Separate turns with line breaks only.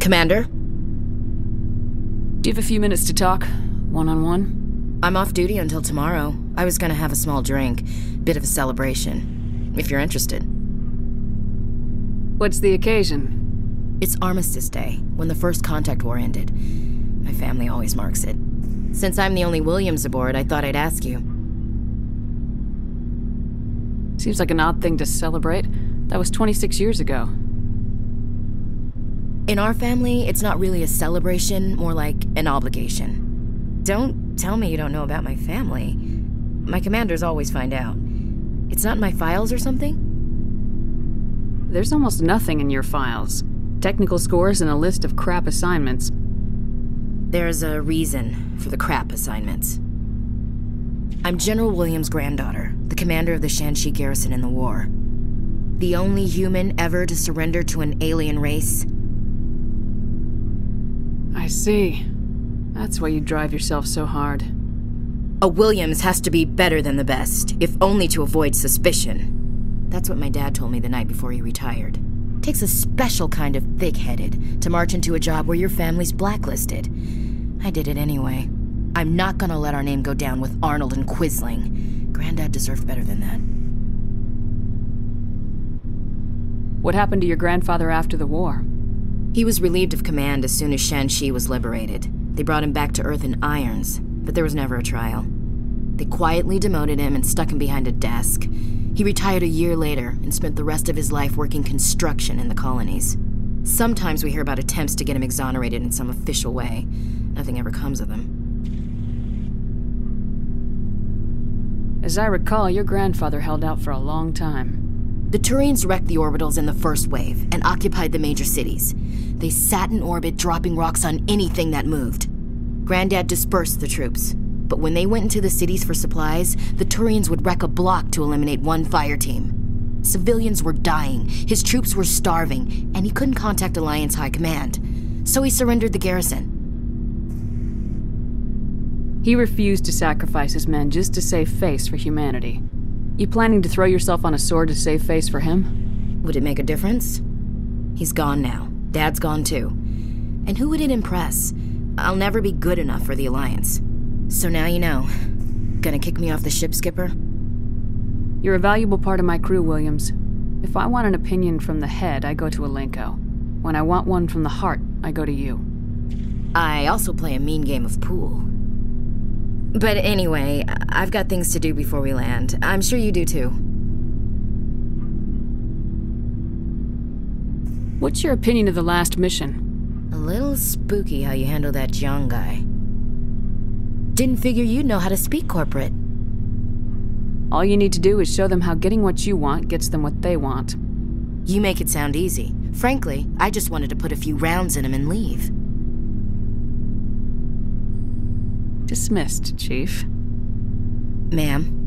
Commander?
Do you have a few minutes to talk? One-on-one?
I'm off duty until tomorrow. I was gonna have a small drink. Bit of a celebration. If you're interested.
What's the occasion?
It's Armistice Day, when the First Contact War ended. My family always marks it. Since I'm the only Williams aboard, I thought I'd ask you.
Seems like an odd thing to celebrate. That was 26 years ago.
In our family, it's not really a celebration, more like an obligation. Don't tell me you don't know about my family. My commanders always find out. It's not in my files or something?
There's almost nothing in your files. Technical scores and a list of crap assignments.
There's a reason for the crap assignments. I'm General Williams' granddaughter, the commander of the Shanxi garrison in the war. The only human ever to surrender to an alien race.
I see. That's why you drive yourself so hard.
A Williams has to be better than the best, if only to avoid suspicion. That's what my dad told me the night before he retired. Takes a special kind of thick-headed to march into a job where your family's blacklisted. I did it anyway. I'm not gonna let our name go down with Arnold and Quisling. Granddad deserved better than that.
What happened to your grandfather after the war?
He was relieved of command as soon as Shanxi was liberated. They brought him back to Earth in irons, but there was never a trial. They quietly demoted him and stuck him behind a desk. He retired a year later and spent the rest of his life working construction in the colonies. Sometimes we hear about attempts to get him exonerated in some official way. Nothing ever comes of them.
As I recall, your grandfather held out for a long time.
The Turians wrecked the orbitals in the first wave and occupied the major cities. They sat in orbit, dropping rocks on anything that moved. Granddad dispersed the troops, but when they went into the cities for supplies, the Turians would wreck a block to eliminate one fire team. Civilians were dying, his troops were starving, and he couldn't contact Alliance High Command. So he surrendered the garrison.
He refused to sacrifice his men just to save face for humanity. You planning to throw yourself on a sword to save face for him?
Would it make a difference? He's gone now. Dad's gone too. And who would it impress? I'll never be good enough for the Alliance. So now you know. Gonna kick me off the ship, Skipper?
You're a valuable part of my crew, Williams. If I want an opinion from the head, I go to Alenko. When I want one from the heart, I go to you.
I also play a mean game of pool. But anyway, I've got things to do before we land. I'm sure you do too.
What's your opinion of the last mission?
A little spooky how you handle that Jiang guy. Didn't figure you'd know how to speak corporate.
All you need to do is show them how getting what you want gets them what they want.
You make it sound easy. Frankly, I just wanted to put a few rounds in him and leave.
Dismissed, Chief.
Ma'am.